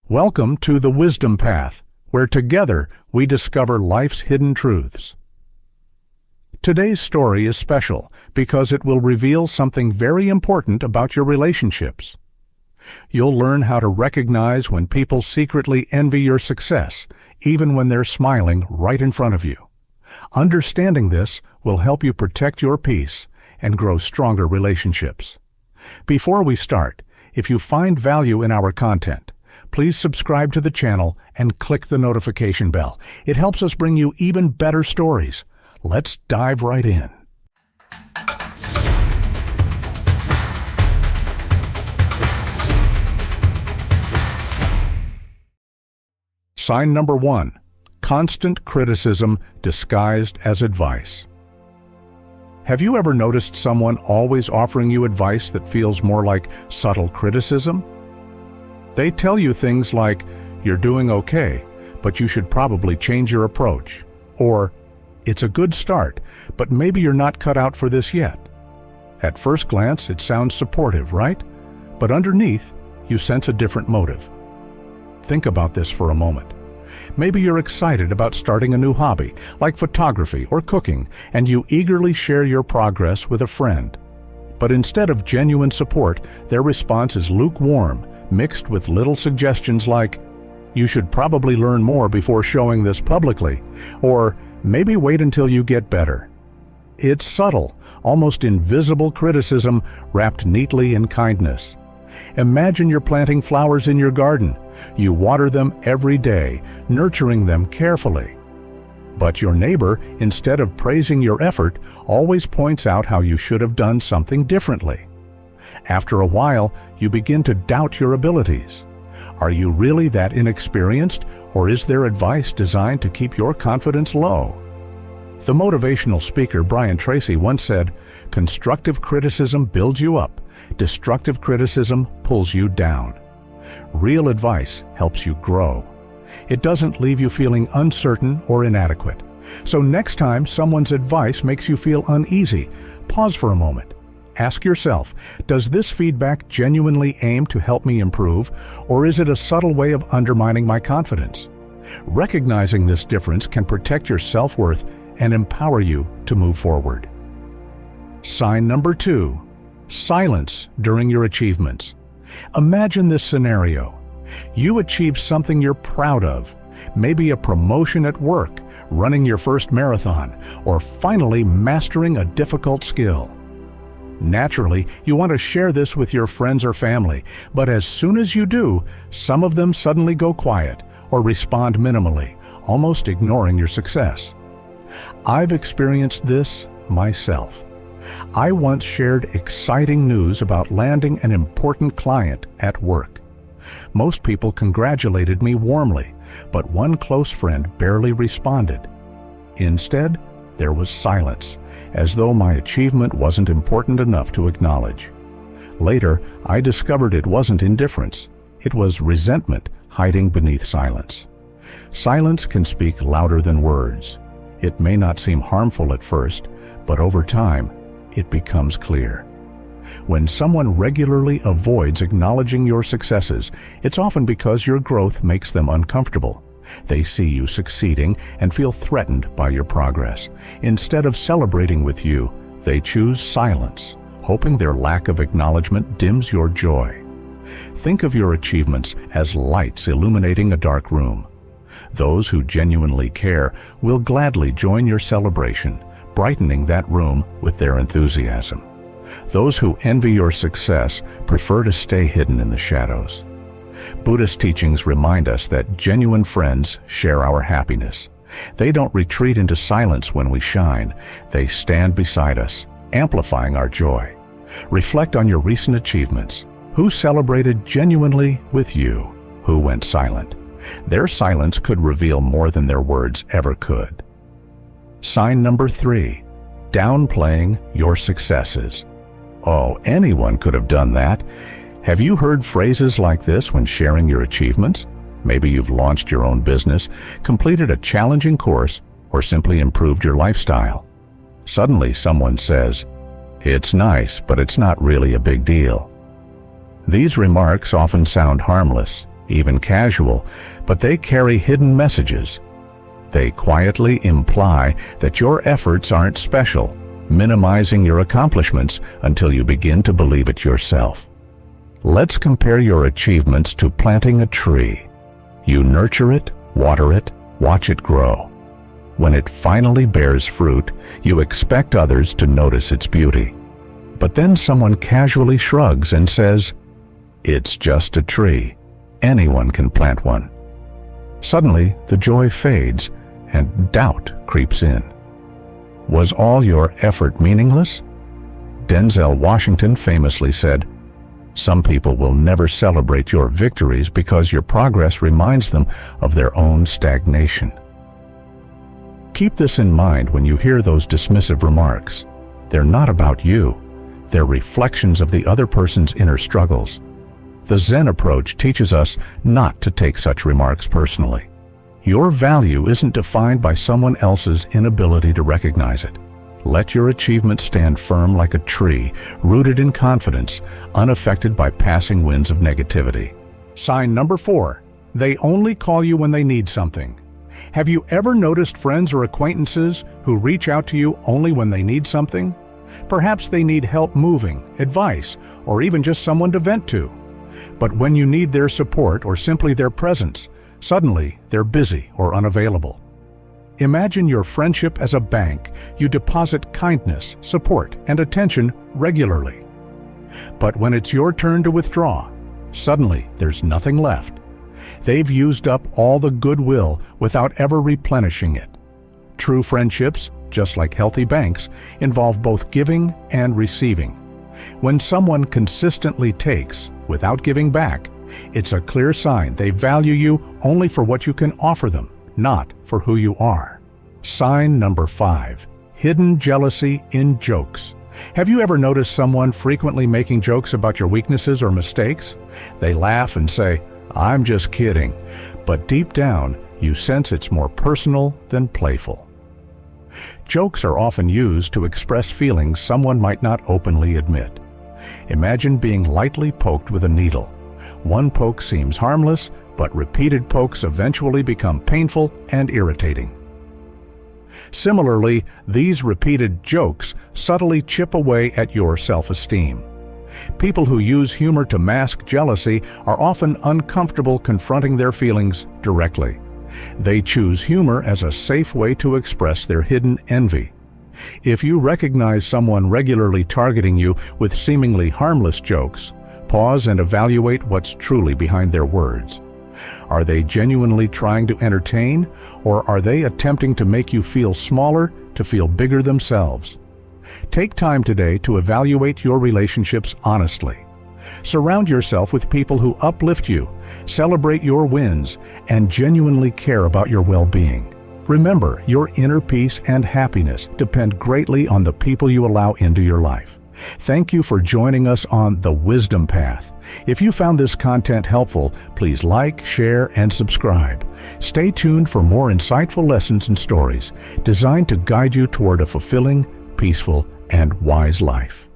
Welcome to the Wisdom Path, where together we discover life's hidden truths. Today's story is special because it will reveal something very important about your relationships. You'll learn how to recognize when people secretly envy your success, even when they're smiling right in front of you. Understanding this will help you protect your peace and grow stronger relationships. Before we start, if you find value in our content, please subscribe to the channel and click the notification bell. It helps us bring you even better stories. Let's dive right in. Sign number 1. Constant criticism disguised as advice. Have you ever noticed someone always offering you advice that feels more like subtle criticism? They tell you things like, "You're doing okay, but you should probably change your approach," or "It's a good start, but maybe you're not cut out for this yet." At first glance, it sounds supportive, right? But underneath, you sense a different motive. Think about this for a moment. Maybe you're excited about starting a new hobby, like photography or cooking, and you eagerly share your progress with a friend. But instead of genuine support, their response is lukewarm, mixed with little suggestions like, "You should probably learn more before showing this publicly," or "Maybe wait until you get better." It's subtle, almost invisible criticism wrapped neatly in kindness. Imagine you're planting flowers in your garden. You water them every day, nurturing them carefully. But your neighbor, instead of praising your effort, always points out how you should have done something differently. After a while, you begin to doubt your abilities. Are you really that inexperienced, or is their advice designed to keep your confidence low? The motivational speaker Brian Tracy once said, "Constructive criticism builds you up. Destructive criticism pulls you down." Real advice helps you grow. It doesn't leave you feeling uncertain or inadequate. So next time someone's advice makes you feel uneasy, pause for a moment. Ask yourself, does this feedback genuinely aim to help me improve, or is it a subtle way of undermining my confidence? Recognizing this difference can protect your self-worth and empower you to move forward. Sign number 2. Silence during your achievements. Imagine this scenario. You achieve something you're proud of, maybe a promotion at work, running your first marathon, or finally mastering a difficult skill. Naturally, you want to share this with your friends or family, but as soon as you do, some of them suddenly go quiet or respond minimally, almost ignoring your success. I've experienced this myself. I once shared exciting news about landing an important client at work. Most people congratulated me warmly, but one close friend barely responded. Instead, there was silence, as though my achievement wasn't important enough to acknowledge. Later, I discovered it wasn't indifference. It was resentment hiding beneath silence. Silence can speak louder than words. It may not seem harmful at first, but over time, it becomes clear. When someone regularly avoids acknowledging your successes, it's often because your growth makes them uncomfortable. They see you succeeding and feel threatened by your progress. Instead of celebrating with you, they choose silence, hoping their lack of acknowledgement dims your joy. Think of your achievements as lights illuminating a dark room. Those who genuinely care will gladly join your celebration, brightening that room with their enthusiasm. Those who envy your success prefer to stay hidden in the shadows. Buddhist teachings remind us that genuine friends share our happiness. They don't retreat into silence when we shine. They stand beside us, amplifying our joy. Reflect on your recent achievements. Who celebrated genuinely with you? Who went silent? Their silence could reveal more than their words ever could. Sign number 3. Downplaying your successes. Oh, anyone could have done that. Have you heard phrases like this when sharing your achievements? Maybe you've launched your own business, completed a challenging course, or simply improved your lifestyle. Suddenly someone says, "It's nice, but it's not really a big deal." These remarks often sound harmless, even casual, but they carry hidden messages. They quietly imply that your efforts aren't special, minimizing your accomplishments until you begin to believe it yourself. Let's compare your achievements to planting a tree. You nurture it, water it, watch it grow. When it finally bears fruit, you expect others to notice its beauty. But then someone casually shrugs and says, "It's just a tree. Anyone can plant one." Suddenly, the joy fades and doubt creeps in. Was all your effort meaningless? Denzel Washington famously said, "Some people will never celebrate your victories because your progress reminds them of their own stagnation." Keep this in mind when you hear those dismissive remarks. They're not about you. They're reflections of the other person's inner struggles. The Zen approach teaches us not to take such remarks personally. Your value isn't defined by someone else's inability to recognize it. Let your achievement stand firm like a tree, rooted in confidence, unaffected by passing winds of negativity. Sign number 4. They only call you when they need something. Have you ever noticed friends or acquaintances who reach out to you only when they need something? Perhaps they need help moving, advice, or even just someone to vent to. But when you need their support or simply their presence, suddenly they're busy or unavailable. Imagine your friendship as a bank. You deposit kindness, support, and attention regularly. But when it's your turn to withdraw, suddenly there's nothing left. They've used up all the goodwill without ever replenishing it. True friendships, just like healthy banks, involve both giving and receiving. When someone consistently takes without giving back, it's a clear sign they value you only for what you can offer them, not for who you are. Sign number 5. Hidden jealousy in jokes. Have you ever noticed someone frequently making jokes about your weaknesses or mistakes? They laugh and say, "I'm just kidding," but deep down, you sense it's more personal than playful. Jokes are often used to express feelings someone might not openly admit. Imagine being lightly poked with a needle. One poke seems harmless, but repeated pokes eventually become painful and irritating. Similarly, these repeated jokes subtly chip away at your self-esteem. People who use humor to mask jealousy are often uncomfortable confronting their feelings directly. They choose humor as a safe way to express their hidden envy. If you recognize someone regularly targeting you with seemingly harmless jokes, pause and evaluate what's truly behind their words. Are they genuinely trying to entertain, or are they attempting to make you feel smaller to feel bigger themselves? Take time today to evaluate your relationships honestly. Surround yourself with people who uplift you, celebrate your wins, and genuinely care about your well-being. Remember, your inner peace and happiness depend greatly on the people you allow into your life. Thank you for joining us on The Wisdom Path. If you found this content helpful, please like, share, and subscribe. Stay tuned for more insightful lessons and stories designed to guide you toward a fulfilling, peaceful, and wise life.